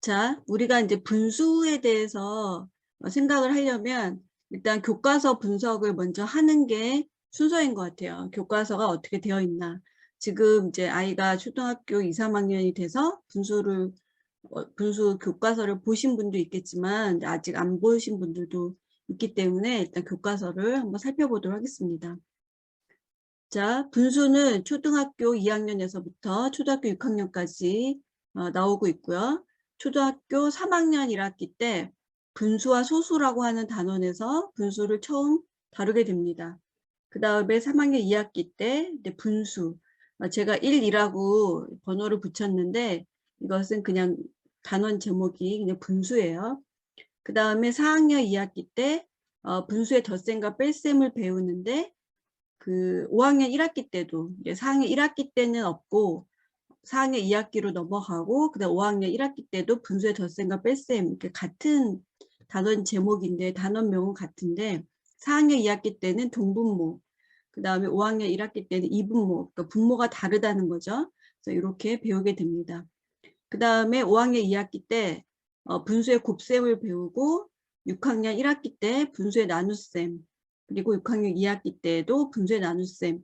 자, 우리가 이제 분수에 대해서 생각을 하려면 일단 교과서 분석을 먼저 하는 게 순서인 것 같아요. 교과서가 어떻게 되어 있나. 지금 이제 아이가 초등학교 2, 3학년이 돼서 분수 교과서를 보신 분도 있겠지만 아직 안 보신 분들도 있기 때문에 일단 교과서를 한번 살펴보도록 하겠습니다. 자, 분수는 초등학교 2학년에서부터 초등학교 6학년까지 나오고 있고요. 초등학교 3학년 1학기 때 분수와 소수라고 하는 단원에서 분수를 처음 다루게 됩니다. 그 다음에 3학년 2학기 때 분수, 제가 1, 2라고 번호를 붙였는데 이것은 그냥 단원 제목이 그냥 분수예요. 그 다음에 4학년 2학기 때 분수의 덧셈과 뺄셈을 배우는데 그 5학년 1학기 때도 이제 4학년 1학기 때는 없고 4학년 2학기로 넘어가고 그다음 5학년 1학기 때도 분수의 덧셈과 뺄셈 이렇게 같은 단원 제목인데 단원명은 같은데 4학년 2학기 때는 동분모, 그 다음에 5학년 1학기 때는 이분모, 그러니까 분모가 다르다는 거죠. 그래서 이렇게 배우게 됩니다. 그 다음에 5학년 2학기 때 분수의 곱셈을 배우고 6학년 1학기 때 분수의 나눗셈, 그리고 6학년 2학기 때도 분수의 나눗셈,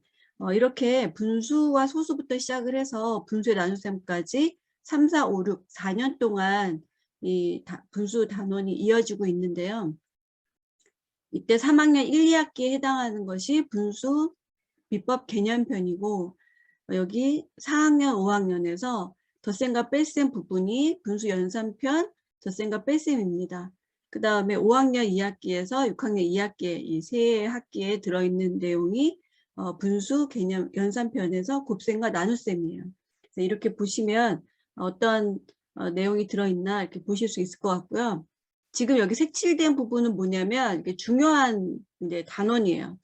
이렇게 분수와 소수부터 시작을 해서 분수의 나눗셈까지 3, 4, 5, 6, 4년 동안 이 분수 단원이 이어지고 있는데요. 이때 3학년 1, 2학기에 해당하는 것이 분수 비법 개념편이고 여기 4학년, 5학년에서 덧셈과 뺄셈 부분이 분수 연산편, 덧셈과 뺄셈입니다. 그 다음에 5학년 2학기에서 6학년 2학기에 이 세 학기에 들어있는 내용이 분수 개념 연산편에서 곱셈과 나눗셈이에요. 그래서 이렇게 보시면 어떤 내용이 들어있나 이렇게 보실 수 있을 것 같고요. 지금 여기 색칠된 부분은 뭐냐면 이게 중요한 이제 단원이에요.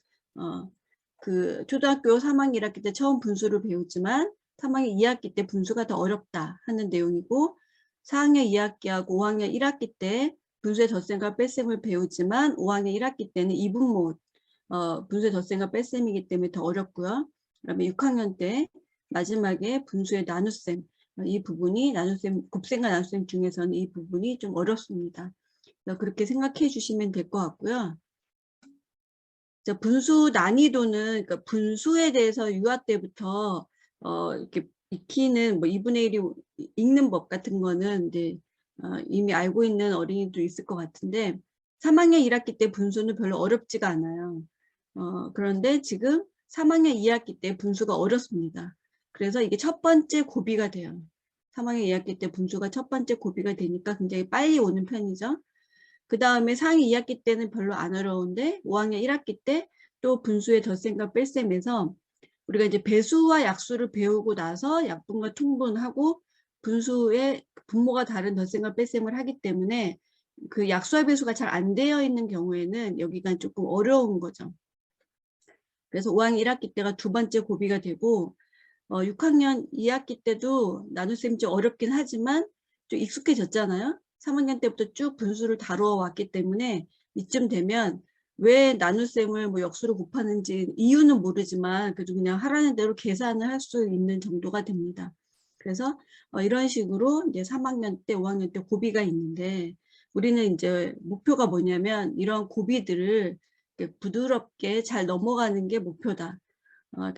그 초등학교 3학년 1학기 때 처음 분수를 배우지만 3학년 2학기 때 분수가 더 어렵다 하는 내용이고 4학년 2학기하고 5학년 1학기 때 분수의 덧셈과 뺄셈을 배우지만 5학년 1학기 때는 이분모 분수의 덧셈과 뺄셈이기 때문에 더 어렵고요. 그다음에 6학년 때 마지막에 분수의 나눗셈 이 부분이 나눗셈 곱셈과 나눗셈 중에서는 이 부분이 좀 어렵습니다. 그렇게 생각해 주시면 될 것 같고요. 분수 난이도는 그러니까 분수에 대해서 유아 때부터 이렇게 익히는 뭐 2분의 1이 읽는 법 같은 거는 이제 이미 알고 있는 어린이도 있을 것 같은데 3학년 1학기 때 분수는 별로 어렵지가 않아요. 그런데 지금 3학년 2학기 때 분수가 어렵습니다. 그래서 이게 첫 번째 고비가 돼요. 3학년 2학기 때 분수가 첫 번째 고비가 되니까 굉장히 빨리 오는 편이죠. 그 다음에 4학년 2학기 때는 별로 안 어려운데 5학년 1학기 때 또 분수의 덧셈과 뺄셈에서 우리가 이제 배수와 약수를 배우고 나서 약분과 통분하고 분수의 분모가 다른 덧셈과 뺄셈을 하기 때문에 그 약수와 배수가 잘 안 되어 있는 경우에는 여기가 조금 어려운 거죠. 그래서 5학년 1학기 때가 두 번째 고비가 되고 6학년 2학기 때도 나눗셈이 좀 어렵긴 하지만 좀 익숙해졌잖아요. 3학년 때부터 쭉 분수를 다루어 왔기 때문에 이쯤 되면 왜 나눗셈을 뭐 역수로 곱하는지 이유는 모르지만 그래도 그냥 하라는 대로 계산을 할 수 있는 정도가 됩니다. 그래서 이런 식으로 이제 3학년 때, 5학년 때 고비가 있는데 우리는 이제 목표가 뭐냐면 이런 고비들을 부드럽게 잘 넘어가는 게 목표다.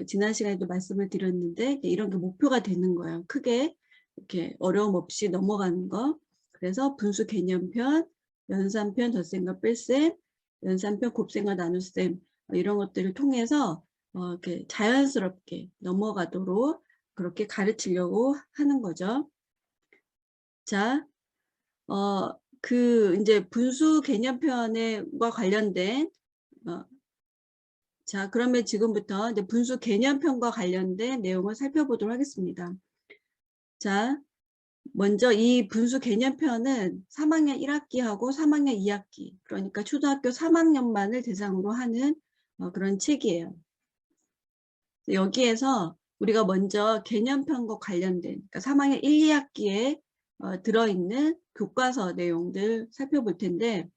지난 시간에도 말씀을 드렸는데 이런 게 목표가 되는 거예요. 크게 이렇게 어려움 없이 넘어가는 거. 그래서 분수 개념편, 연산편, 덧셈과 뺄셈, 연산편, 곱셈과 나눗셈 이런 것들을 통해서 이렇게 자연스럽게 넘어가도록 그렇게 가르치려고 하는 거죠. 자, 이제 분수 개념편과 관련된 자, 그러면 지금부터 이제 분수 개념편과 관련된 내용을 살펴보도록 하겠습니다. 자, 먼저 이 분수 개념편은 3학년 1학기하고 3학년 2학기, 그러니까 초등학교 3학년만을 대상으로 하는 그런 책이에요. 여기에서 우리가 먼저 개념편과 관련된, 그러니까 3학년 1, 2학기에 들어있는 교과서 내용들 살펴볼 텐데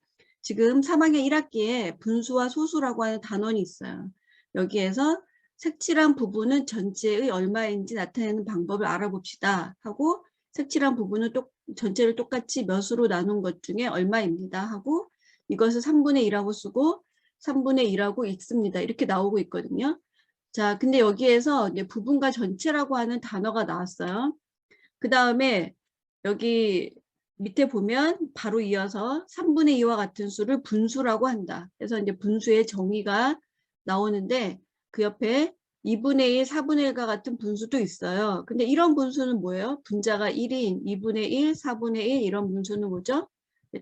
지금 3학년 1학기에 분수와 소수라고 하는 단원이 있어요. 여기에서 색칠한 부분은 전체의 얼마인지 나타내는 방법을 알아봅시다 하고 색칠한 부분은 전체를 똑같이 몇으로 나눈 것 중에 얼마입니다 하고 이것을 3분의 1하고 쓰고 3분의 1하고 읽습니다. 이렇게 나오고 있거든요. 자, 근데 여기에서 이제 부분과 전체라고 하는 단어가 나왔어요. 그 다음에 여기 밑에 보면 바로 이어서 3분의 2와 같은 수를 분수라고 한다. 그래서 이제 분수의 정의가 나오는데 그 옆에 2분의 1, 4분의 1과 같은 분수도 있어요. 근데 이런 분수는 뭐예요? 분자가 1인 2분의 1, 4분의 1 이런 분수는 뭐죠?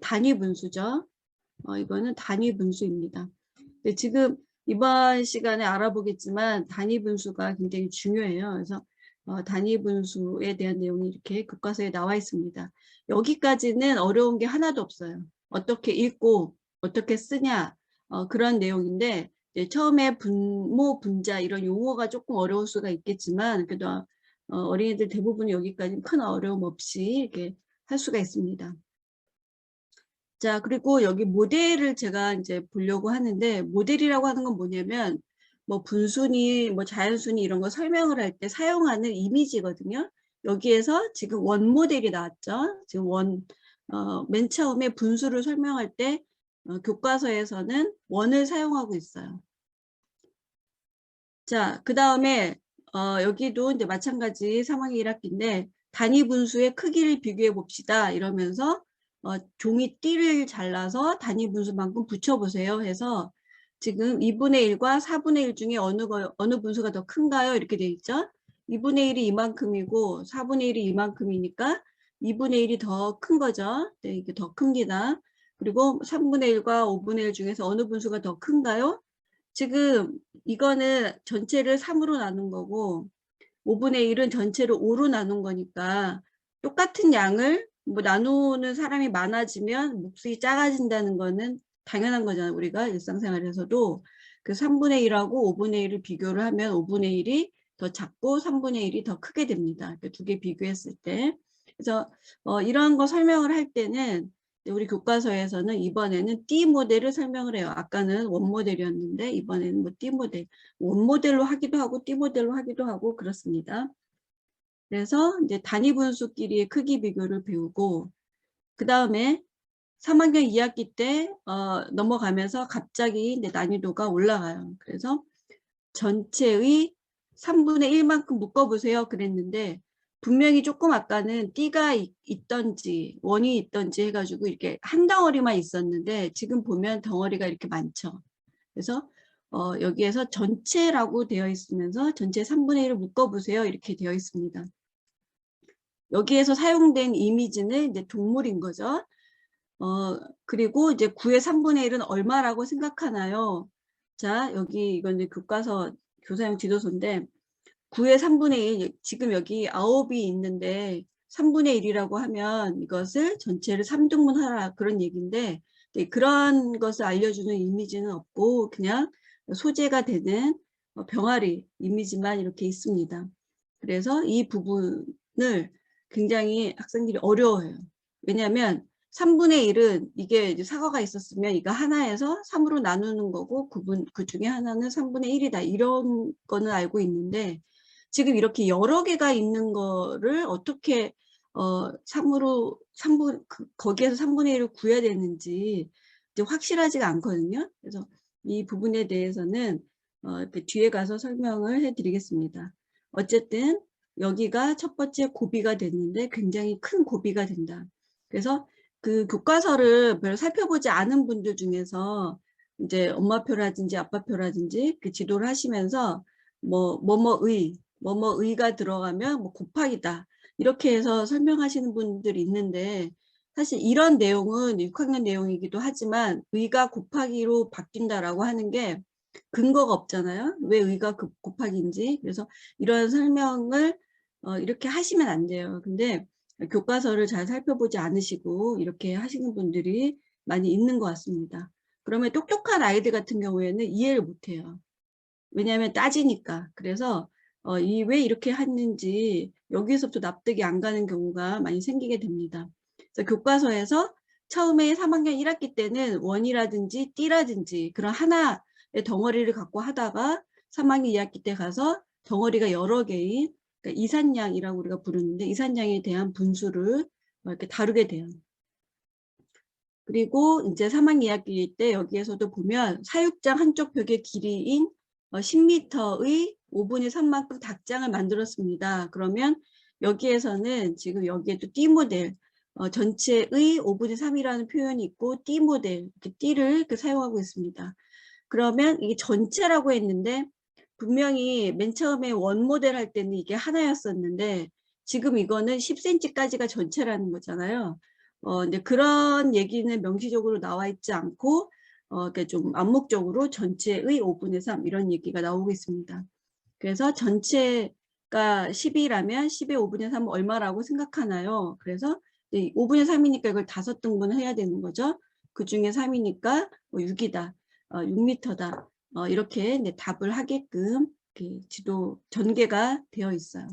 단위 분수죠. 이거는 단위 분수입니다. 지금 이번 시간에 알아보겠지만 단위 분수가 굉장히 중요해요. 그래서 단위 분수에 대한 내용이 이렇게 교과서에 나와 있습니다. 여기까지는 어려운 게 하나도 없어요. 어떻게 읽고 어떻게 쓰냐 그런 내용인데 처음에 분모, 분자 이런 용어가 조금 어려울 수가 있겠지만 그래도 어린이들 대부분 여기까지 큰 어려움 없이 이렇게 할 수가 있습니다. 자, 그리고 여기 모델을 제가 이제 보려고 하는데 모델이라고 하는 건 뭐냐면 뭐 분순위, 뭐 자연순위 이런 거 설명을 할 때 사용하는 이미지거든요. 여기에서 지금 원 모델이 나왔죠. 지금 맨 처음에 분수를 설명할 때 교과서에서는 원을 사용하고 있어요. 자, 그 다음에 여기도 이제 마찬가지 3학년 1학기인데 단위 분수의 크기를 비교해 봅시다 이러면서 종이띠를 잘라서 단위 분수만큼 붙여보세요 해서 지금 2분의 1과 4분의 1 중에 어느 분수가 더 큰가요? 이렇게 돼 있죠. 2분의 1이 이만큼이고 4분의 1이 이만큼이니까 2분의 1이 더 큰 거죠. 네, 이게 더 큽니다. 그리고 3분의 1과 5분의 1 중에서 어느 분수가 더 큰가요? 지금 이거는 전체를 3으로 나눈 거고 5분의 1은 전체를 5로 나눈 거니까 똑같은 양을 뭐 나누는 사람이 많아지면 몫이 작아진다는 거는 당연한 거잖아요. 우리가 일상생활에서도 그 3분의 1하고 5분의 1을 비교를 하면 5분의 1이 더 작고 3분의 1이 더 크게 됩니다. 두 개 비교했을 때. 그래서 이런 거 설명을 할 때는 우리 교과서에서는 이번에는 D 모델을 설명을 해요. 아까는 원 모델이었는데 이번에는 뭐 D 모델, 원 모델로 하기도 하고 D 모델로 하기도 하고 그렇습니다. 그래서 이제 단위 분수끼리의 크기 비교를 배우고 그 다음에 3학년 2학기 때 넘어가면서 갑자기 이제 난이도가 올라가요. 그래서 전체의 3분의 1만큼 묶어보세요 그랬는데 분명히 조금 아까는 띠가 있던지 원이 있던지 해가지고 이렇게 한 덩어리만 있었는데 지금 보면 덩어리가 이렇게 많죠. 그래서 여기에서 전체라고 되어 있으면서 전체 3분의 1을 묶어보세요 이렇게 되어 있습니다. 여기에서 사용된 이미지는 이제 동물인 거죠. 그리고 이제 9의 3분의 1은 얼마라고 생각하나요? 자, 여기 이건 이제 교과서 교사용 지도서인데 9의 3분의 1, 지금 여기 9이 있는데 3분의 1이라고 하면 이것을 전체를 3등분 하라 그런 얘기인데 그런 것을 알려주는 이미지는 없고 그냥 소재가 되는 병아리 이미지만 이렇게 있습니다. 그래서 이 부분을 굉장히 학생들이 어려워해요. 왜냐하면 3분의 1은 이게 이제 사과가 있었으면 이거 하나에서 3으로 나누는 거고 그 중에 하나는 3분의 1이다 이런 거는 알고 있는데 지금 이렇게 여러 개가 있는 거를 어떻게 3으로 거기에서 3분의 1을 구해야 되는지 이제 확실하지가 않거든요. 그래서 이 부분에 대해서는 뒤에 가서 설명을 해드리겠습니다. 어쨌든 여기가 첫 번째 고비가 됐는데 굉장히 큰 고비가 된다. 그래서 그 교과서를 별로 살펴보지 않은 분들 중에서 이제 엄마표라든지 아빠표라든지 그 지도를 하시면서 뭐뭐의가 들어가면 뭐 곱하기다 이렇게 해서 설명하시는 분들이 있는데 사실 이런 내용은 6학년 내용이기도 하지만 의가 곱하기로 바뀐다라고 하는 게 근거가 없잖아요. 왜 의가 곱하기인지. 그래서 이런 설명을 이렇게 하시면 안 돼요. 근데 교과서를 잘 살펴보지 않으시고 이렇게 하시는 분들이 많이 있는 것 같습니다. 그러면 똑똑한 아이들 같은 경우에는 이해를 못해요. 왜냐하면 따지니까. 그래서 왜 이렇게 했는지 여기서부터 납득이 안 가는 경우가 많이 생기게 됩니다. 그래서 교과서에서 처음에 3학년 1학기 때는 원이라든지 띠라든지 그런 하나의 덩어리를 갖고 하다가 3학년 2학기 때 가서 덩어리가 여러 개인 그러니까 이산량이라고 우리가 부르는데 이산량에 대한 분수를 이렇게 다루게 돼요. 그리고 이제 사막 이야기일 때 여기에서도 보면 사육장 한쪽 벽의 길이인 10m의 5분의 3만큼 닭장을 만들었습니다. 그러면 여기에서는 지금 여기에도 띠 모델 전체의 5분의 3이라는 표현이 있고 띠 모델 이렇게 띠를 이렇게 사용하고 있습니다. 그러면 이게 전체라고 했는데 분명히 맨 처음에 원 모델 할 때는 이게 하나였었는데 지금 이거는 10cm까지가 전체라는 거잖아요. 이제 그런 얘기는 명시적으로 나와 있지 않고 그러니까 좀 암묵적으로 전체의 5분의 3 이런 얘기가 나오고 있습니다. 그래서 전체가 10이라면 10의 5분의 3은 얼마라고 생각하나요? 그래서 5분의 3이니까 이걸 5등분 해야 되는 거죠. 그 중에 3이니까 6이다. 6m다. 이렇게 이제 답을 하게끔 이렇게 지도 전개가 되어 있어요.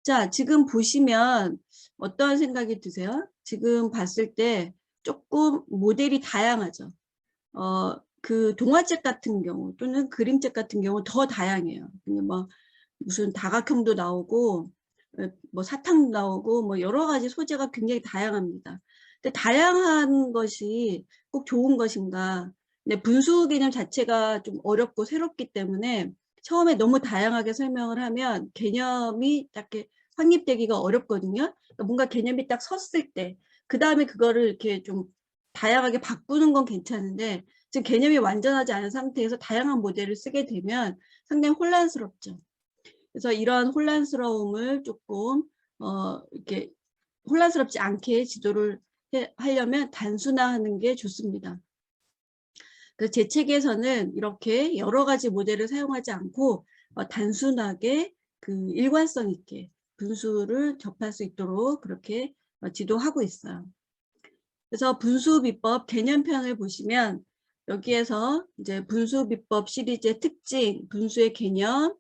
자, 지금 보시면 어떤 생각이 드세요? 지금 봤을 때 조금 모델이 다양하죠. 그 동화책 같은 경우 또는 그림책 같은 경우 더 다양해요. 뭐 무슨 다각형도 나오고 뭐 사탕도 나오고 뭐 여러 가지 소재가 굉장히 다양합니다. 근데 다양한 것이 꼭 좋은 것인가? 근데 분수 개념 자체가 좀 어렵고 새롭기 때문에 처음에 너무 다양하게 설명을 하면 개념이 딱 확립되기가 어렵거든요. 그러니까 뭔가 개념이 딱 섰을 때 그 다음에 그거를 이렇게 좀 다양하게 바꾸는 건 괜찮은데 지금 개념이 완전하지 않은 상태에서 다양한 모델을 쓰게 되면 상당히 혼란스럽죠. 그래서 이러한 혼란스러움을 조금 이렇게 혼란스럽지 않게 지도를 하려면 단순화하는 게 좋습니다. 그래서 제 책에서는 이렇게 여러 가지 모델을 사용하지 않고 단순하게 그 일관성 있게 분수를 접할 수 있도록 그렇게 지도하고 있어요. 그래서 분수비법 개념편을 보시면 여기에서 이제 분수비법 시리즈의 특징, 분수의 개념,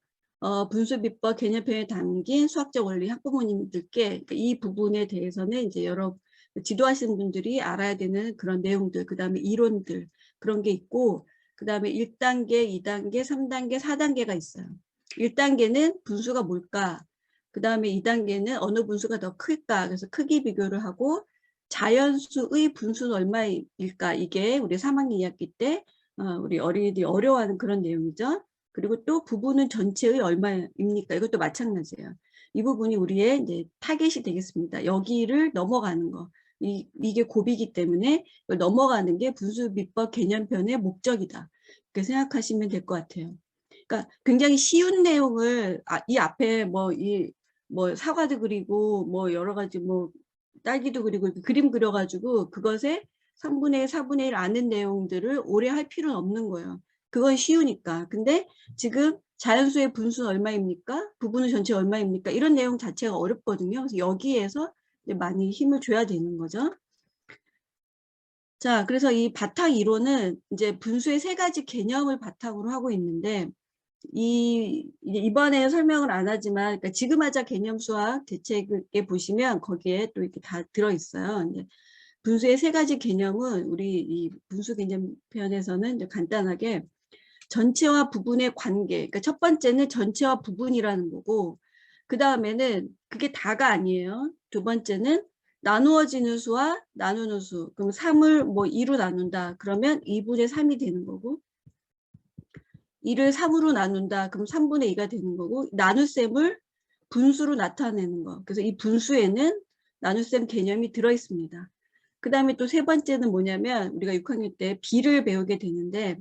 분수비법 개념편에 담긴 수학적 원리 학부모님들께 이 부분에 대해서는 이제 여러 지도하시는 분들이 알아야 되는 그런 내용들, 그 다음에 이론들 그런 게 있고 그 다음에 1단계, 2단계, 3단계, 4단계가 있어요. 1단계는 분수가 뭘까? 그 다음에 2단계는 어느 분수가 더 클까? 그래서 크기 비교를 하고 자연수의 분수는 얼마일까? 이게 우리 3학년 2학기 때 우리 어린이들이 어려워하는 그런 내용이죠. 그리고 또 부분은 전체의 얼마입니까? 이것도 마찬가지예요. 이 부분이 우리의 이제 타겟이 되겠습니다. 여기를 넘어가는 거. 이게 고비이기 때문에 넘어가는 게 분수비법 개념편의 목적이다. 이렇게 생각하시면 될 것 같아요. 그러니까 굉장히 쉬운 내용을 이 앞에 뭐 사과도 그리고 뭐 여러 가지 뭐 딸기도 그리고 그림 그려가지고 그것에 3분의 1, 4분의 1 아는 내용들을 오래 할 필요는 없는 거예요. 그건 쉬우니까. 근데 지금 자연수의 분수는 얼마입니까? 부분은 전체 얼마입니까? 이런 내용 자체가 어렵거든요. 그래서 여기에서 많이 힘을 줘야 되는 거죠. 자, 그래서 이 바탕 이론은 이제 분수의 3가지 개념을 바탕으로 하고 있는데 이번에 설명을 안 하지만 그러니까 지금 하자 개념 수학 대책에 보시면 거기에 또 이렇게 다 들어있어요. 이제 분수의 3가지 개념은 우리 이 분수 개념 편에서는 이제 간단하게 전체와 부분의 관계. 그러니까 첫 번째는 전체와 부분이라는 거고 그 다음에는 그게 다가 아니에요. 두 번째는 나누어지는 수와 나누는 수. 그럼 3을 뭐 2로 나눈다. 그러면 2분의 3이 되는 거고 2를 3으로 나눈다. 그럼 3분의 2가 되는 거고 나눗셈을 분수로 나타내는 거. 그래서 이 분수에는 나눗셈 개념이 들어있습니다. 그 다음에 또 3번째는 뭐냐면 우리가 6학년 때 비를 배우게 되는데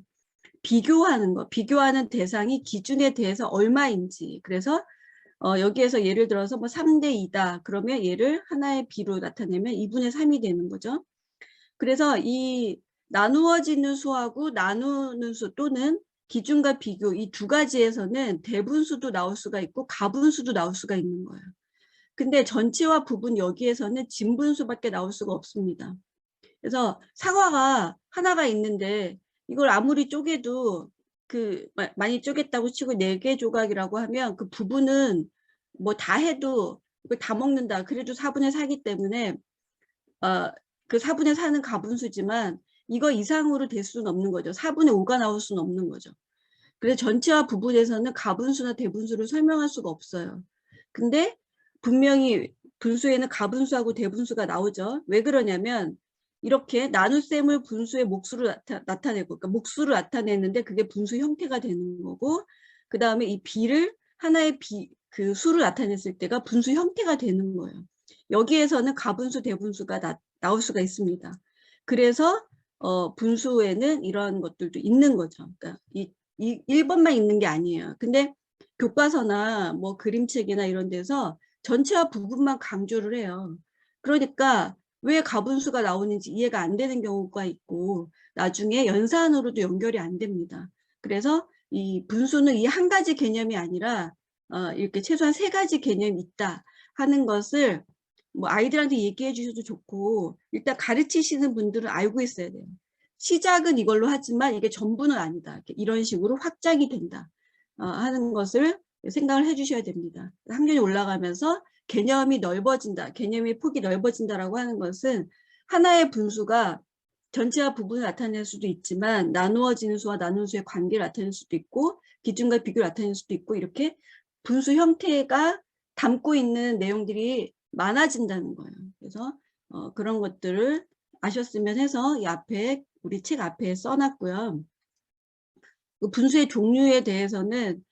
비교하는 거. 비교하는 대상이 기준에 대해서 얼마인지. 그래서 여기에서 예를 들어서 뭐 3대 2다. 그러면 얘를 하나의 비로 나타내면 2분의 3이 되는 거죠. 그래서 이 나누어지는 수하고 나누는 수 또는 기준과 비교 이 2가지에서는 대분수도 나올 수가 있고 가분수도 나올 수가 있는 거예요. 근데 전체와 부분 여기에서는 진분수밖에 나올 수가 없습니다. 그래서 사과가 하나가 있는데 이걸 아무리 쪼개도 많이 쪼갰다고 치고 4개 조각이라고 하면 그 부분은 뭐 다 해도 이걸 다 먹는다. 그래도 4분의 4기 때문에 그 4분의 4는 가분수지만 이거 이상으로 될 수는 없는 거죠. 4분의 5가 나올 수는 없는 거죠. 그래서 전체와 부분에서는 가분수나 대분수를 설명할 수가 없어요. 근데 분명히 분수에는 가분수하고 대분수가 나오죠. 왜 그러냐면 이렇게 나눗셈을 분수의 몫으로 나타내고, 그러니까 몫으로 나타내는데 그게 분수 형태가 되는 거고, 그 다음에 이 b를 하나의 그 수를 나타냈을 때가 분수 형태가 되는 거예요. 여기에서는 가분수, 대분수가 나올 수가 있습니다. 그래서 분수에는 이런 것들도 있는 거죠. 그러니까 이 1번만 있는 게 아니에요. 근데 교과서나 뭐 그림책이나 이런 데서 전체와 부분만 강조를 해요. 그러니까 왜 가분수가 나오는지 이해가 안 되는 경우가 있고 나중에 연산으로도 연결이 안 됩니다. 그래서 이 분수는 이 한 가지 개념이 아니라 이렇게 최소한 3가지 개념이 있다 하는 것을 뭐 아이들한테 얘기해 주셔도 좋고 일단 가르치시는 분들은 알고 있어야 돼요. 시작은 이걸로 하지만 이게 전부는 아니다. 이런 식으로 확장이 된다 하는 것을 생각을 해 주셔야 됩니다. 학년이 올라가면서 개념이 넓어진다. 개념의 폭이 넓어진다라고 하는 것은 하나의 분수가 전체와 부분을 나타낼 수도 있지만 나누어지는 수와 나눈 수의 관계를 나타낼 수도 있고 기준과 비교를 나타낼 수도 있고 이렇게 분수 형태가 담고 있는 내용들이 많아진다는 거예요. 그래서 그런 것들을 아셨으면 해서 이 앞에 우리 책 앞에 써놨고요. 그 분수의 종류에 대해서는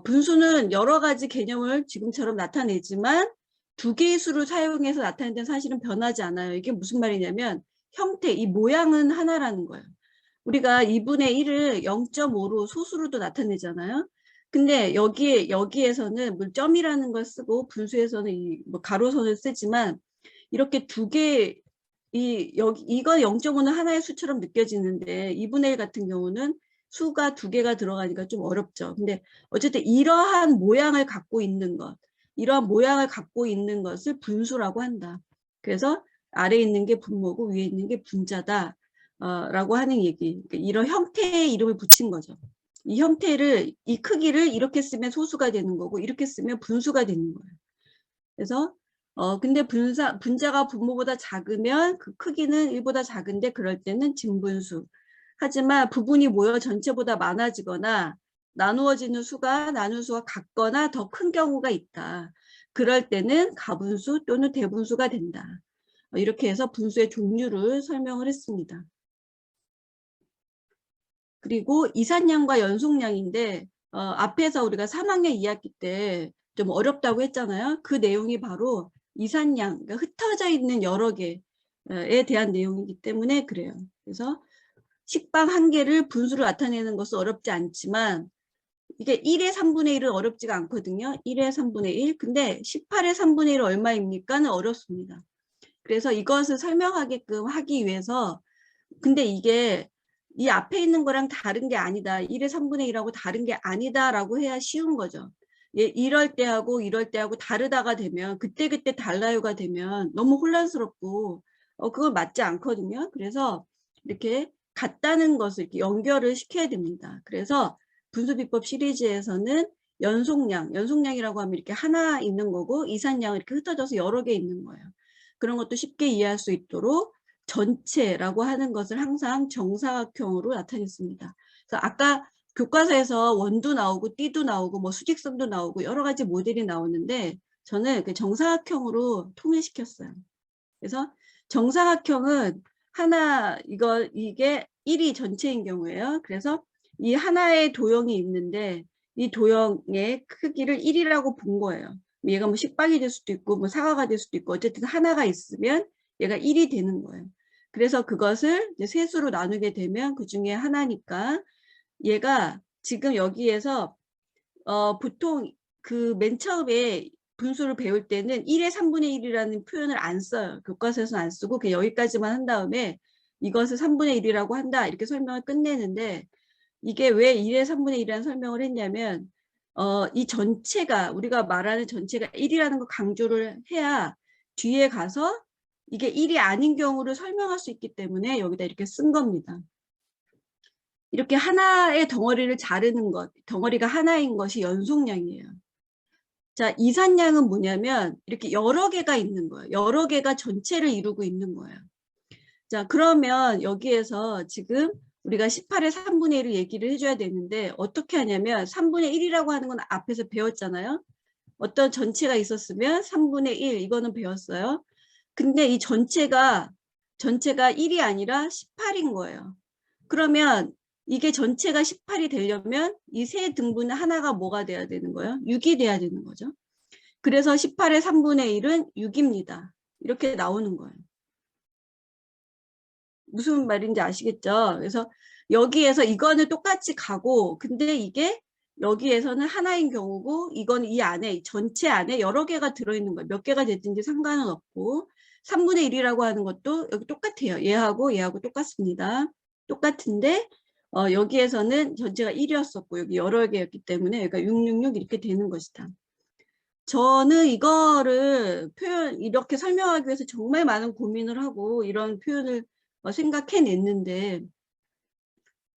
분수는 여러 가지 개념을 지금처럼 나타내지만 2개의 수를 사용해서 나타내는 데는 사실은 변하지 않아요. 이게 무슨 말이냐면 형태, 이 모양은 하나라는 거예요. 우리가 2분의 1을 0.5로 소수로도 나타내잖아요. 근데 여기에서는 점이라는 걸 쓰고 분수에서는 뭐 가로선을 쓰지만 이렇게 2개 이건 0.5는 하나의 수처럼 느껴지는데 2분의 1 같은 경우는 수가 2개가 들어가니까 좀 어렵죠. 근데 어쨌든 이러한 모양을 갖고 있는 것, 이러한 모양을 갖고 있는 것을 분수라고 한다. 그래서 아래에 있는 게 분모고 위에 있는 게 분자다 라고 하는 얘기. 그러니까 이런 형태의 이름을 붙인 거죠. 이 형태를, 이 크기를 이렇게 쓰면 소수가 되는 거고 이렇게 쓰면 분수가 되는 거예요. 그래서 근데 분자가 분모보다 작으면 그 크기는 1보다 작은데 그럴 때는 증분수. 하지만 부분이 모여 전체보다 많아지거나 나누어지는 수가 나눈 수와 같거나 더 큰 경우가 있다. 그럴 때는 가분수 또는 대분수가 된다. 이렇게 해서 분수의 종류를 설명을 했습니다. 그리고 이산량과 연속량인데 앞에서 우리가 3학년 2학기 때 좀 어렵다고 했잖아요. 그 내용이 바로 이산량, 그러니까 흩어져 있는 여러 개에 대한 내용이기 때문에 그래요. 그래서 식빵 한 개를 분수로 나타내는 것은 어렵지 않지만 이게 1의 3분의 1은 어렵지가 않거든요. 1의 3분의 1. 근데 18의 3분의 1 얼마입니까는 어렵습니다. 그래서 이것을 설명하게끔 하기 위해서 근데 이게 이 앞에 있는 거랑 다른 게 아니다. 1의 3분의 1하고 다른 게 아니다라고 해야 쉬운 거죠. 이럴 때하고 이럴 때하고 다르다가 되면 그때그때 달라요가 되면 너무 혼란스럽고 그건 맞지 않거든요. 그래서 이렇게 같다는 것을 이렇게 연결을 시켜야 됩니다. 그래서 분수비법 시리즈에서는 연속량이라고 하면 이렇게 하나 있는 거고 이산량은 이렇게 흩어져서 여러 개 있는 거예요. 그런 것도 쉽게 이해할 수 있도록 전체라고 하는 것을 항상 정사각형으로 나타냈습니다. 그래서 아까 교과서에서 원도 나오고 띠도 나오고 뭐 수직선도 나오고 여러 가지 모델이 나오는데 저는 그 정사각형으로 통일시켰어요. 그래서 정사각형은 이게 1이 전체인 경우예요. 그래서 이 하나의 도형이 있는데 이 도형의 크기를 1이라고 본 거예요. 얘가 뭐 식빵이 될 수도 있고 뭐 사과가 될 수도 있고 어쨌든 하나가 있으면 얘가 1이 되는 거예요. 그래서 그것을 이제 세수로 나누게 되면 그 중에 하나니까 얘가 지금 여기에서 보통 그 맨 처음에 분수를 배울 때는 1의 3분의 1이라는 표현을 안 써요. 교과서에서는 안 쓰고 그냥 여기까지만 한 다음에 이것을 3분의 1이라고 한다 이렇게 설명을 끝내는데 이게 왜 1의 3분의 1이라는 설명을 했냐면 이 전체가 우리가 말하는 전체가 1이라는 거 강조를 해야 뒤에 가서 이게 1이 아닌 경우를 설명할 수 있기 때문에 여기다 이렇게 쓴 겁니다. 이렇게 하나의 덩어리를 자르는 것, 덩어리가 하나인 것이 연속량이에요. 자, 이산량은 뭐냐면 이렇게 여러 개가 있는 거예요. 여러 개가 전체를 이루고 있는 거예요. 자, 그러면 여기에서 지금 우리가 18의 3분의 1을 얘기를 해줘야 되는데 어떻게 하냐면 3분의 1이라고 하는 건 앞에서 배웠잖아요. 어떤 전체가 있었으면 3분의 1 이거는 배웠어요. 근데 이 전체가 1이 아니라 18인 거예요. 그러면 이게 전체가 18이 되려면 이 세 등분 하나가 뭐가 돼야 되는 거예요? 6이 돼야 되는 거죠. 그래서 18의 3분의 1은 6입니다. 이렇게 나오는 거예요. 무슨 말인지 아시겠죠? 그래서 여기에서 이거는 똑같이 가고, 근데 이게 여기에서는 하나인 경우고, 이건 이 안에, 전체 안에 여러 개가 들어있는 거예요. 몇 개가 됐든지 상관은 없고, 3분의 1이라고 하는 것도 여기 똑같아요. 얘하고 똑같습니다. 똑같은데, 여기에서는 전체가 1이었었고, 여기 여러 개였기 때문에, 그러니까 666 이렇게 되는 것이다. 저는 이거를 이렇게 설명하기 위해서 정말 많은 고민을 하고, 이런 표현을 생각해냈는데,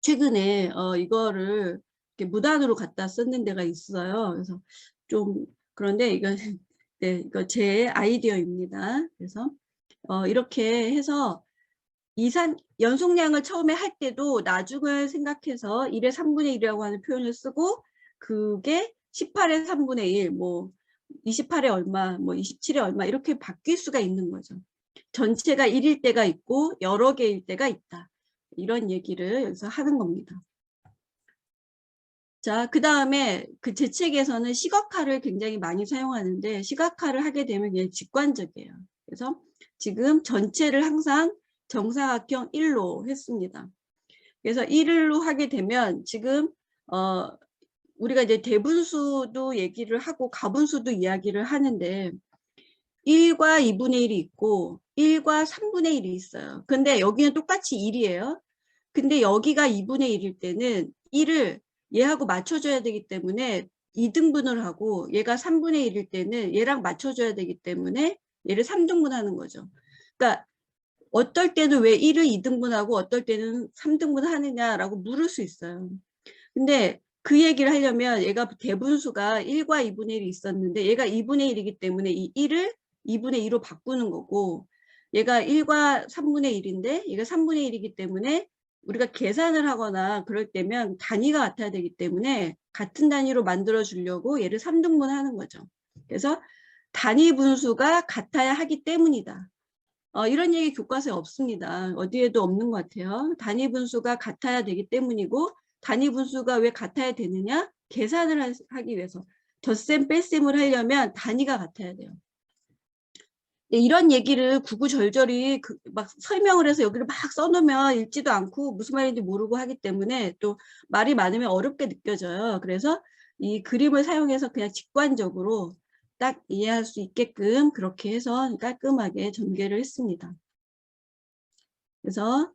최근에 이거를 이렇게 무단으로 갖다 썼는 데가 있어요. 그래서 좀 그런데 이건 네, 이거 제 아이디어입니다. 그래서 이렇게 해서 연속량을 처음에 할 때도 나중을 생각해서 1의 3분의 1이라고 하는 표현을 쓰고, 그게 18의 3분의 1, 뭐 28의 얼마, 뭐 27의 얼마 이렇게 바뀔 수가 있는 거죠. 전체가 1일 때가 있고 여러 개일 때가 있다. 이런 얘기를 여기서 하는 겁니다. 자, 그 다음에 제 책에서는 시각화를 굉장히 많이 사용하는데, 시각화를 하게 되면 그냥 직관적이에요. 그래서 지금 전체를 항상 정사각형 1로 했습니다. 그래서 1로 하게 되면 지금 우리가 이제 대분수도 얘기를 하고 가분수도 이야기를 하는데, 1과 2분의 1이 있고 1과 3분의 1이 있어요. 근데 여기는 똑같이 1이에요. 근데 여기가 2분의 1일 때는 1을 얘하고 맞춰줘야 되기 때문에 2등분을 하고, 얘가 3분의 1일 때는 얘랑 맞춰줘야 되기 때문에 얘를 3등분하는 거죠. 그러니까 어떨 때는 왜 1을 2등분하고 어떨 때는 3등분 하느냐라고 물을 수 있어요. 근데 그 얘기를 하려면 얘가 대분수가 1과 2분의 1이 있었는데 얘가 2분의 1이기 때문에 이 1을 2분의 2로 바꾸는 거고, 얘가 1과 3분의 1인데 얘가 3분의 1이기 때문에 우리가 계산을 하거나 그럴 때면 단위가 같아야 되기 때문에 같은 단위로 만들어 주려고 얘를 3등분 하는 거죠. 그래서 단위 분수가 같아야 하기 때문이다. 이런 얘기 교과서에 없습니다. 어디에도 없는 것 같아요. 단위 분수가 같아야 되기 때문이고, 단위 분수가 왜 같아야 되느냐? 계산을 하기 위해서. 덧셈 뺄셈을 하려면 단위가 같아야 돼요. 이런 얘기를 구구절절히 막 설명을 해서 여기를 막 써놓으면 읽지도 않고 무슨 말인지 모르고 하기 때문에 또 말이 많으면 어렵게 느껴져요. 그래서 이 그림을 사용해서 그냥 직관적으로 딱 이해할 수 있게끔 그렇게 해서 깔끔하게 전개를 했습니다. 그래서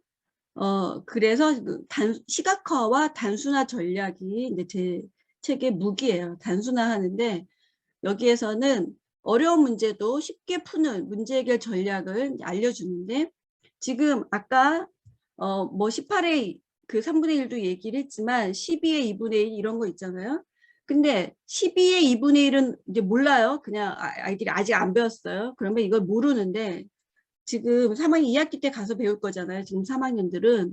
시각화와 단순화 전략이 이제 제 책의 무기예요. 단순화하는데 여기에서는 어려운 문제도 쉽게 푸는 문제 해결 전략을 알려주는데, 지금 아까 뭐 18의 그 3분의 1도 얘기를 했지만 12의 2분의 1 이런 거 있잖아요. 근데 12의 2분의 1은 이제 몰라요. 그냥 아이들이 아직 안 배웠어요. 그러면 이걸 모르는데, 지금 3학년 2학기 때 가서 배울 거잖아요. 지금 3학년들은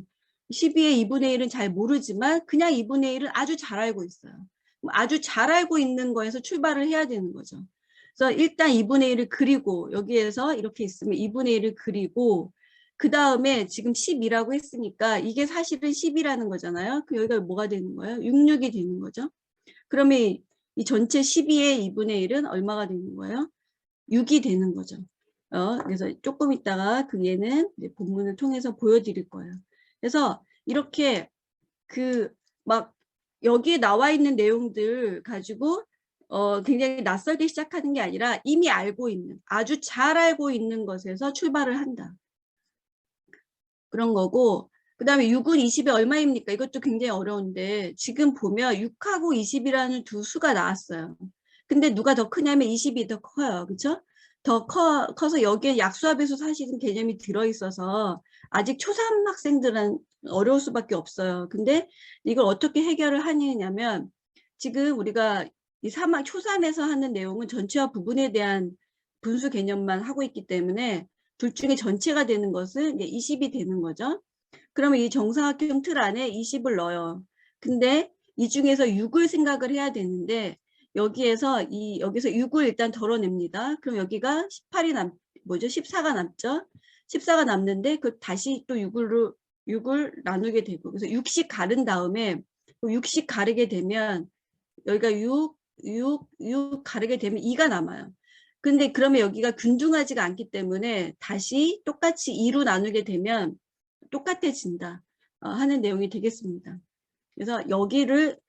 12의 2분의 1은 잘 모르지만 그냥 2분의 1은 아주 잘 알고 있어요. 아주 잘 알고 있는 거에서 출발을 해야 되는 거죠. 그래서 일단 2분의 1을 그리고, 여기에서 이렇게 있으면 2분의 1을 그리고, 그 다음에 지금 10이라고 했으니까 이게 사실은 10이라는 거잖아요. 그 여기가 뭐가 되는 거예요? 66이 되는 거죠. 그러면 이 전체 12의 2분의 1은 얼마가 되는 거예요? 6이 되는 거죠. 그래서 조금 있다가 그 얘는 이제 본문을 통해서 보여드릴 거예요. 그래서 이렇게 막 여기에 나와 있는 내용들 가지고 굉장히 낯설게 시작하는 게 아니라 이미 알고 있는, 아주 잘 알고 있는 것에서 출발을 한다. 그런 거고, 그 다음에 6은 20이 얼마입니까? 이것도 굉장히 어려운데 지금 보면 6하고 20이라는 두 수가 나왔어요. 근데 누가 더 크냐면 20이 더 커요. 그렇죠? 더 커서 여기에 약수합에서 사실은 개념이 들어있어서 아직 초3 학생들은 어려울 수밖에 없어요. 근데 이걸 어떻게 해결을 하느냐면, 지금 우리가 이 초3에서 하는 내용은 전체와 부분에 대한 분수 개념만 하고 있기 때문에 둘 중에 전체가 되는 것은 이제 20이 되는 거죠. 그러면 이 정사각형 틀 안에 20을 넣어요. 근데 이 중에서 6을 생각을 해야 되는데 여기에서 여기서 6을 일단 덜어냅니다. 그럼 여기가 18이 14가 남죠. 14가 남는데 그 다시 또 6을 나누게 되고, 그래서 6씩 가른 다음에 6씩 가르게 되면 여기가 6 가르게 되면 2가 남아요. 근데 그러면 여기가 균등하지가 않기 때문에 다시 똑같이 2로 나누게 되면 똑같아진다 하는 내용이 되겠습니다. 그래서 여기를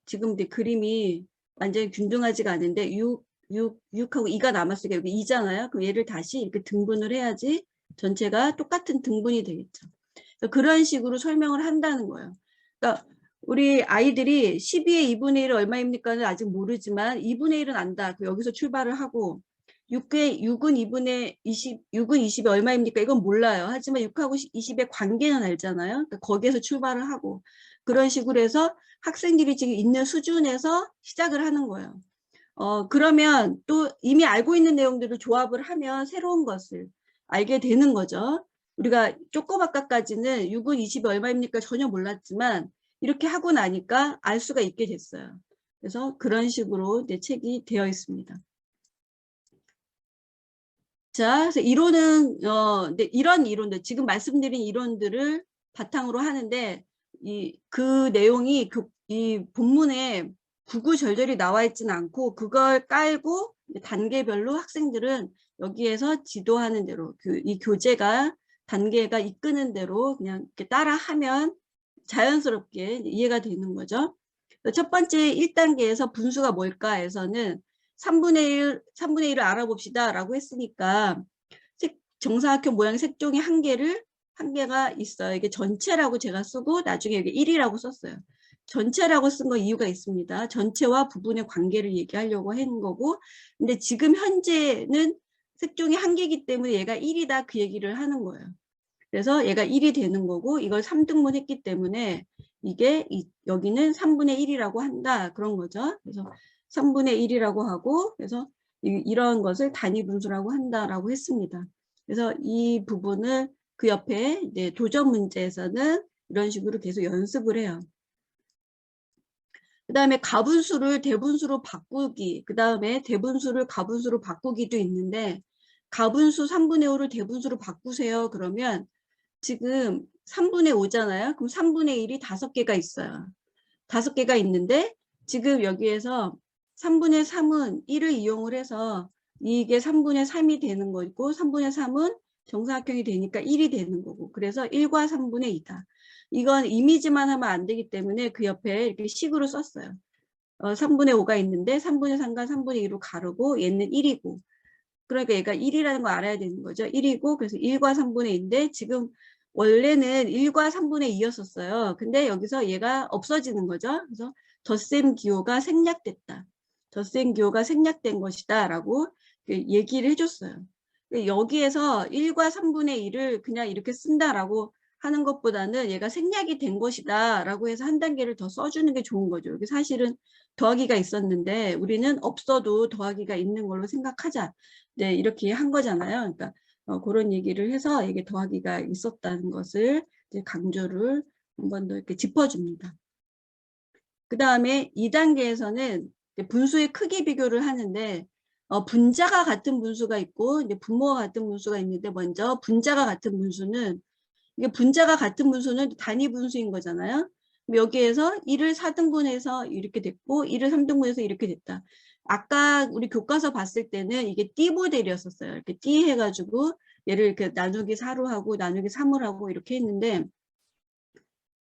지금 이제 그림이 완전히 균등하지가 않은데 6하고 2가 남았으니까 여기 2잖아요. 그럼 얘를 다시 이렇게 등분을 해야지 전체가 똑같은 등분이 되겠죠. 그런 식으로 설명을 한다는 거예요. 그러니까 우리 아이들이 12의 2분의 1은 얼마입니까는 아직 모르지만 2분의 1은 안다. 여기서 출발을 하고 6은 2분의 20, 6은 20이 얼마입니까? 이건 몰라요. 하지만 6하고 20의 관계는 알잖아요. 그러니까 거기에서 출발을 하고 그런 식으로 해서 학생들이 지금 있는 수준에서 시작을 하는 거예요. 그러면 또 이미 알고 있는 내용들을 조합을 하면 새로운 것을 알게 되는 거죠. 우리가 조금 아까까지는 6은 20이 얼마입니까? 전혀 몰랐지만 이렇게 하고 나니까 알 수가 있게 됐어요. 그래서 그런 식으로 이제 책이 되어 있습니다. 자, 그래서 이론은 네, 이런 이론들, 지금 말씀드린 이론들을 바탕으로 하는데 그 내용이 이 본문에 구구절절히 나와 있지는 않고 그걸 깔고 단계별로 학생들은 여기에서 지도하는 대로 이 교재가 단계가 이끄는 대로 그냥 이렇게 따라하면 자연스럽게 이해가 되는 거죠. 첫 번째 1단계에서 분수가 뭘까 해서는 3분의 1을 알아봅시다 라고 했으니까 정사각형 모양 색종이 한 개가 있어요. 이게 전체라고 제가 쓰고 나중에 여기 1이라고 썼어요. 전체라고 쓴 거 이유가 있습니다. 전체와 부분의 관계를 얘기하려고 하는 거고, 근데 지금 현재는 색종이 한 개이기 때문에 얘가 1이다 그 얘기를 하는 거예요. 그래서 얘가 1이 되는 거고 이걸 3등분 했기 때문에 이게 여기는 3분의 1이라고 한다 그런 거죠. 그래서 3분의 1이라고 하고 그래서 이런 것을 단위 분수라고 한다라고 했습니다. 그래서 이 부분을 그 옆에 이제 도전 문제에서는 이런 식으로 계속 연습을 해요. 그 다음에 가분수를 대분수로 바꾸기, 그 다음에 대분수를 가분수로 바꾸기도 있는데 가분수 3분의 5를 대분수로 바꾸세요. 그러면 지금 3분의 5잖아요. 그럼 3분의 1이 5개가 있어요. 5개가 있는데 지금 여기에서 3분의 3은 1을 이용을 해서 이게 3분의 3이 되는 거고 3분의 3은 정사각형이 되니까 1이 되는 거고 그래서 1과 3분의 2다. 이건 이미지만 하면 안 되기 때문에 그 옆에 이렇게 식으로 썼어요. 3분의 5가 있는데 3분의 3과 3분의 2로 가르고 얘는 1이고 그러니까 얘가 1이라는 걸 알아야 되는 거죠. 1이고 그래서 1과 3분의 2인데 지금 원래는 1과 3분의 2였었어요. 근데 여기서 얘가 없어지는 거죠. 그래서 덧셈 기호가 생략됐다. 덧셈 기호가 생략된 것이다 라고 얘기를 해줬어요. 여기에서 1과 3분의 1을 그냥 이렇게 쓴다라고 하는 것보다는 얘가 생략이 된 것이다 라고 해서 한 단계를 더 써주는 게 좋은 거죠. 여기 사실은 더하기가 있었는데 우리는 없어도 더하기가 있는 걸로 생각하자. 네, 이렇게 한 거잖아요. 그러니까 그런 얘기를 해서 이게 더하기가 있었다는 것을 이제 강조를 한 번 더 이렇게 짚어줍니다. 그 다음에 2단계에서는 분수의 크기 비교를 하는데 분자가 같은 분수가 있고 이제 분모가 같은 분수가 있는데 먼저 분자가 같은 분수는 이게 분자가 같은 분수는 단위 분수인 거잖아요. 여기에서 1을 4등분해서 이렇게 됐고 1을 3등분해서 이렇게 됐다. 아까 우리 교과서 봤을 때는 이게 띠 모델이었었어요. 이렇게 띠 해가지고 얘를 이렇게 나누기 4로 하고 나누기 3을 하고 이렇게 했는데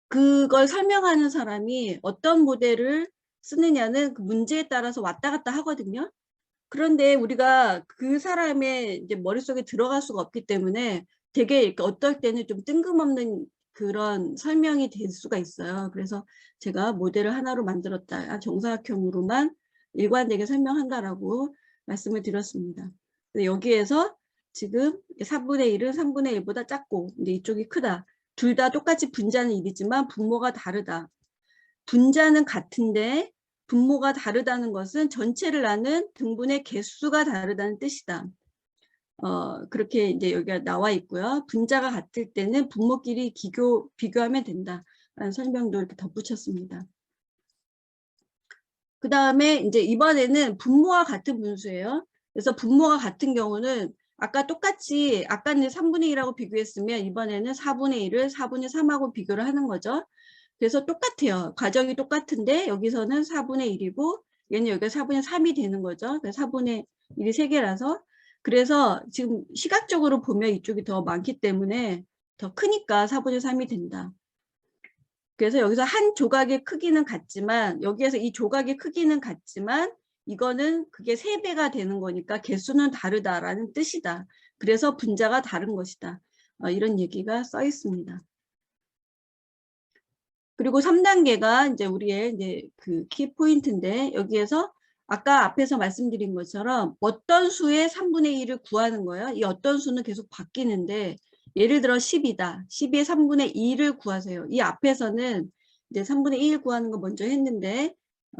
그걸 설명하는 사람이 어떤 모델을 쓰느냐는 그 문제에 따라서 왔다 갔다 하거든요. 그런데 우리가 그 사람의 이제 머릿속에 들어갈 수가 없기 때문에 되게 이렇게 어떨 때는 좀 뜬금없는 그런 설명이 될 수가 있어요. 그래서 제가 모델을 하나로 만들었다. 정사각형으로만 일관되게 설명한다라고 말씀을 드렸습니다. 여기에서 지금 4분의 1은 3분의 1보다 작고 이제 이쪽이 크다. 둘 다 똑같이 분자는 1이지만 분모가 다르다. 분자는 같은데 분모가 다르다는 것은 전체를 나눈 등분의 개수가 다르다는 뜻이다. 그렇게 이제 여기가 나와 있고요. 분자가 같을 때는 분모끼리 비교하면 된다. 라는 설명도 이렇게 덧붙였습니다. 그 다음에 이제 이번에는 분모와 같은 분수예요. 그래서 분모가 같은 경우는 아까 똑같이 아까는 3분의 1하고 비교했으면 이번에는 4분의 1을 4분의 3하고 비교를 하는 거죠. 그래서 똑같아요. 과정이 똑같은데 여기서는 4분의 1이고 얘는 여기가 4분의 3이 되는 거죠. 4분의 1이 3개라서. 그래서 지금 시각적으로 보면 이쪽이 더 많기 때문에 더 크니까 4분의 3이 된다. 그래서 여기서 한 조각의 크기는 같지만 여기에서 이 조각의 크기는 같지만 이거는 그게 3배가 되는 거니까 개수는 다르다라는 뜻이다. 그래서 분자가 다른 것이다. 이런 얘기가 써 있습니다. 그리고 3단계가 이제 우리의 이제 그 키포인트인데 여기에서 아까 앞에서 말씀드린 것처럼 어떤 수의 3분의 1을 구하는 거예요. 이 어떤 수는 계속 바뀌는데 예를 들어 10이다. 10의 3분의 2를 구하세요. 이 앞에서는 이제 3분의 1 구하는 거 먼저 했는데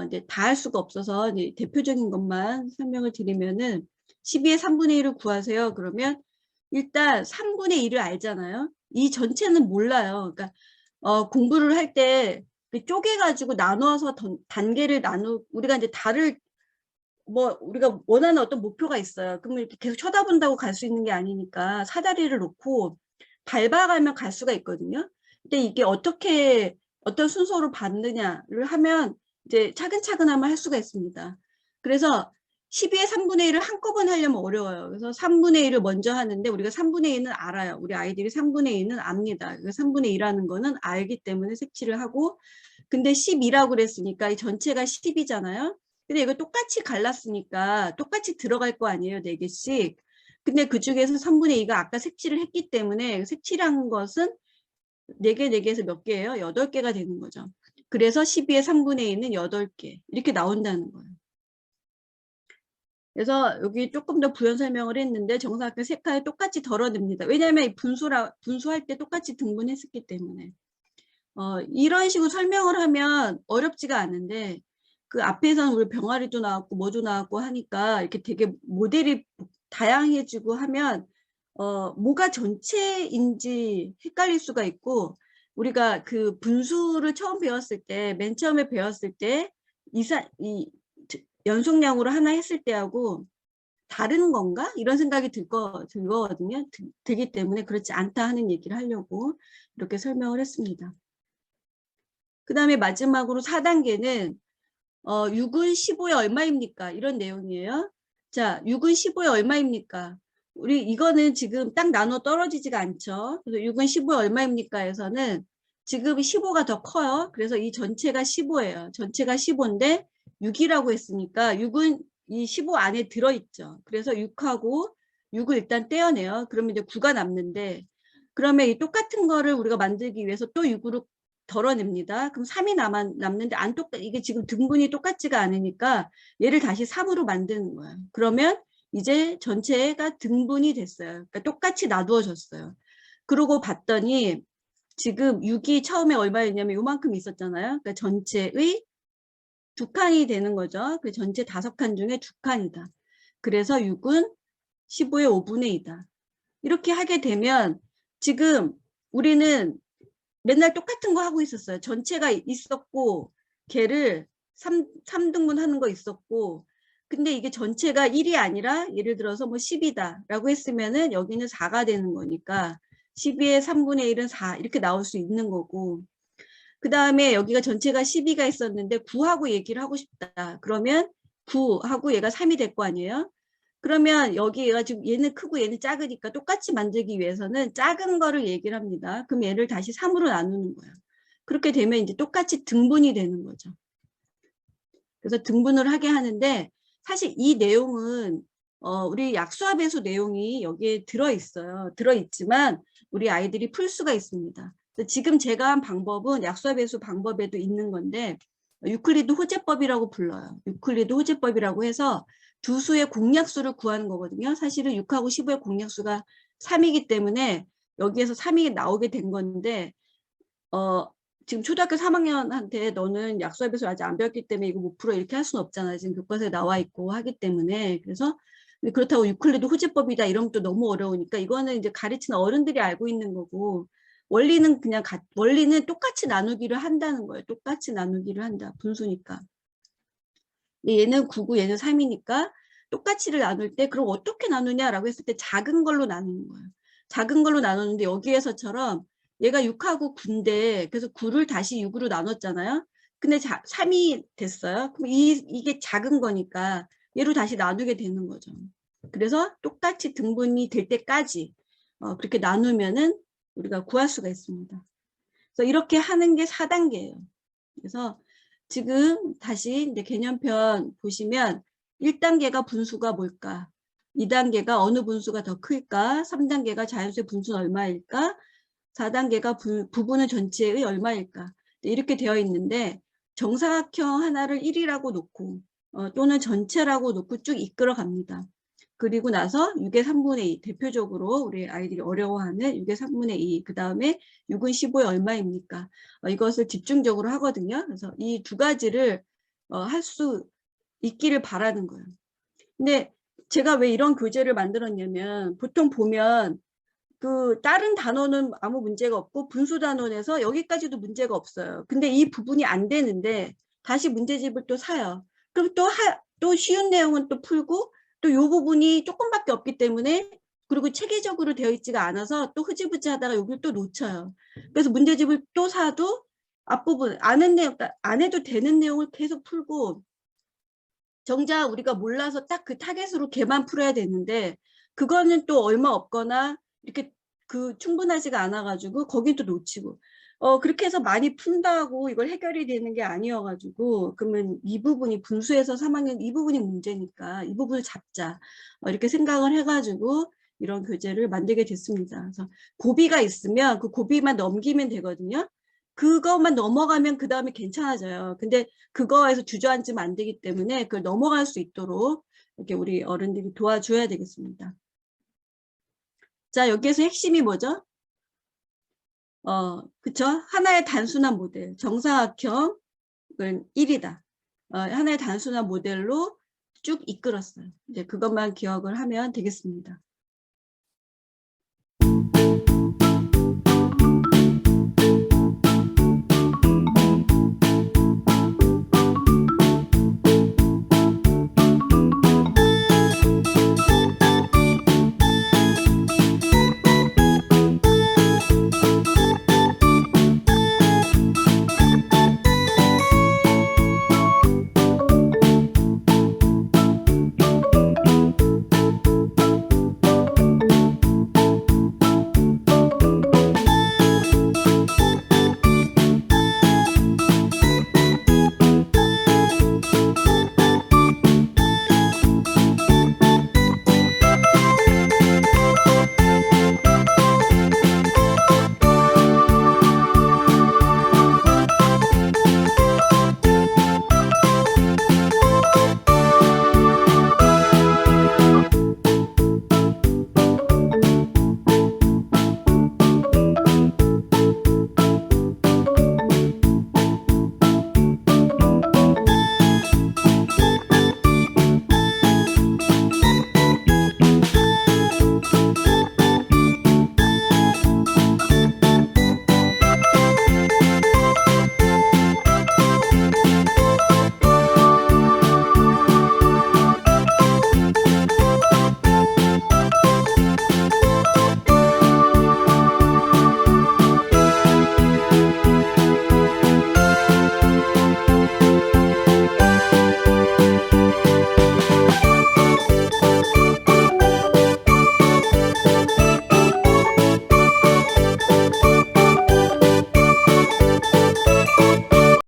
이제 다 할 수가 없어서 이제 대표적인 것만 설명을 드리면은 12의 3분의 1을 구하세요. 그러면 일단 3분의 1을 알잖아요. 이 전체는 몰라요. 그러니까 공부를 할 때 쪼개가지고 나누어서 단계를 우리가 이제 달을 우리가 원하는 어떤 목표가 있어요. 그러면 이렇게 계속 쳐다본다고 갈 수 있는 게 아니니까 사다리를 놓고 밟아가면 갈 수가 있거든요. 근데 이게 어떻게 어떤 순서로 받느냐를 하면 이제 차근차근 하면 할 수가 있습니다. 그래서 12의 3분의 1을 한꺼번에 하려면 어려워요. 그래서 3분의 1을 먼저 하는데 우리가 3분의 1은 알아요. 우리 아이들이 3분의 1은 압니다. 3분의 1하는 거는 알기 때문에 색칠을 하고 근데 12라고 그랬으니까 이 전체가 10이잖아요. 근데 이거 똑같이 갈랐으니까 똑같이 들어갈 거 아니에요. 4개씩. 근데 그 중에서 3분의 2가 아까 색칠을 했기 때문에 색칠한 것은 4개, 4개에서 몇 개예요? 8개가 되는 거죠. 그래서 12의 3분의 2는 8개. 이렇게 나온다는 거예요. 그래서 여기 조금 더 부연 설명을 했는데 정사각형 3칸을 똑같이 덜어냅니다. 왜냐하면 이 분수할 때 똑같이 등분했었기 때문에. 이런 식으로 설명을 하면 어렵지가 않은데 그 앞에서는 우리 병아리도 나왔고 뭐도 나왔고 하니까 이렇게 되게 모델이 다양해지고 하면 뭐가 전체인지 헷갈릴 수가 있고 우리가 그 분수를 처음 배웠을 때 맨 처음에 배웠을 때 연속량으로 하나 했을 때하고 다른 건가? 이런 생각이 들거든요. 들기 때문에 그렇지 않다 하는 얘기를 하려고 이렇게 설명을 했습니다. 그 다음에 마지막으로 4단계는 6은 15에 얼마입니까? 이런 내용이에요. 자, 6은 15에 얼마입니까? 우리 이거는 지금 딱 나눠 떨어지지가 않죠. 그래서 6은 15에 얼마입니까? 에서는 지금 15가 더 커요. 그래서 이 전체가 15예요. 전체가 15인데 6이라고 했으니까 6은 이 15 안에 들어있죠. 그래서 6하고 6을 일단 떼어내요. 그러면 이제 9가 남는데 그러면 이 똑같은 거를 우리가 만들기 위해서 또 6으로 덜어냅니다. 그럼 3이 남는데 이게 지금 등분이 똑같지가 않으니까 얘를 다시 3으로 만드는 거예요. 그러면 이제 전체가 등분이 됐어요. 그러니까 똑같이 나누어졌어요. 그러고 봤더니 지금 6이 처음에 얼마였냐면 요만큼 있었잖아요. 그러니까 전체의 2칸이 되는 거죠. 그 전체 5칸 중에 2칸이다. 그래서 6은 15의 5분의 2다. 이렇게 하게 되면 지금 우리는 맨날 똑같은 거 하고 있었어요. 전체가 있었고 걔를 3등분 하는 거 있었고 근데 이게 전체가 1이 아니라 예를 들어서 뭐 10이다 라고 했으면은 여기는 4가 되는 거니까 12의 3분의 1은 4 이렇게 나올 수 있는 거고 그 다음에 여기가 전체가 12가 있었는데 9하고 얘기를 하고 싶다. 그러면 9하고 얘가 3이 될 거 아니에요? 그러면 여기가 지금 얘는 크고 얘는 작으니까 똑같이 만들기 위해서는 작은 거를 얘기를 합니다. 그럼 얘를 다시 3으로 나누는 거예요. 그렇게 되면 이제 똑같이 등분이 되는 거죠. 그래서 등분을 하게 하는데 사실 이 내용은 우리 약수합배수 내용이 여기에 들어있어요. 들어있지만 우리 아이들이 풀 수가 있습니다. 지금 제가 한 방법은 약수합배수 방법에도 있는 건데 유클리드 호재법이라고 불러요. 유클리드 호재법이라고 해서 두 수의 공약수를 구하는 거거든요. 사실은 6하고 15의 공약수가 3이기 때문에 여기에서 3이 나오게 된 건데 지금 초등학교 3학년한테 너는 약수합배수 아직 안 배웠기 때문에 이거 못 풀어 이렇게 할 수는 없잖아요. 지금 교과서에 나와 있고 하기 때문에. 그래서 그렇다고 유클리드 호재법이다 이러면 또 너무 어려우니까 이거는 이제 가르치는 어른들이 알고 있는 거고 원리는 그냥 원리는 똑같이 나누기를 한다는 거예요. 똑같이 나누기를 한다. 분수니까. 얘는 9고 얘는 3이니까 똑같이를 나눌 때 그럼 어떻게 나누냐라고 했을 때 작은 걸로 나누는 거예요. 작은 걸로 나누는데 여기에서처럼 얘가 6하고 9인데 그래서 9를 다시 6으로 나눴잖아요. 근데 3이 됐어요. 그럼 이게 작은 거니까 얘로 다시 나누게 되는 거죠. 그래서 똑같이 등분이 될 때까지 그렇게 나누면은 우리가 구할 수가 있습니다. 그래서 이렇게 하는 게 4단계예요. 그래서 지금 다시 이제 개념편 보시면 1단계가 분수가 뭘까? 2단계가 어느 분수가 더 클까? 3단계가 자연수의 분수는 얼마일까? 4단계가 부분의 전체의 얼마일까? 이렇게 되어 있는데 정사각형 하나를 1이라고 놓고 또는 전체라고 놓고 쭉 이끌어 갑니다. 그리고 나서 6의 3분의 2 대표적으로 우리 아이들이 어려워하는 6의 3분의 2 그 다음에 6은 15에 얼마입니까? 이것을 집중적으로 하거든요. 그래서 이 두 가지를 할 수 있기를 바라는 거예요. 근데 제가 왜 이런 교재를 만들었냐면 보통 보면 그 다른 단원은 아무 문제가 없고 분수 단원에서 여기까지도 문제가 없어요. 근데 이 부분이 안 되는데 다시 문제집을 또 사요. 그럼 또 쉬운 내용은 또 풀고 또 이 부분이 조금밖에 없기 때문에 그리고 체계적으로 되어 있지가 않아서 또 흐지부지 하다가 여기를 또 놓쳐요. 그래서 문제집을 또 사도 앞부분 아는 내용 안 해도 되는 내용을 계속 풀고 정작 우리가 몰라서 딱 그 타겟으로 걔만 풀어야 되는데 그거는 또 얼마 없거나 이렇게 충분하지가 않아 가지고 거기도 놓치고 그렇게 해서 많이 푼다고 이걸 해결이 되는 게 아니어가지고 그러면 이 부분이 분수에서 3학년 이 부분이 문제니까 이 부분을 잡자 이렇게 생각을 해가지고 이런 교재를 만들게 됐습니다. 그래서 고비가 있으면 그 고비만 넘기면 되거든요. 그것만 넘어가면 그 다음에 괜찮아져요. 근데 그거에서 주저앉으면 안 되기 때문에 그걸 넘어갈 수 있도록 이렇게 우리 어른들이 도와줘야 되겠습니다. 자, 여기에서 핵심이 뭐죠? 그쵸? 하나의 단순한 모델, 정사각형은 1이다. 하나의 단순한 모델로 쭉 이끌었어요. 이제 그것만 기억을 하면 되겠습니다.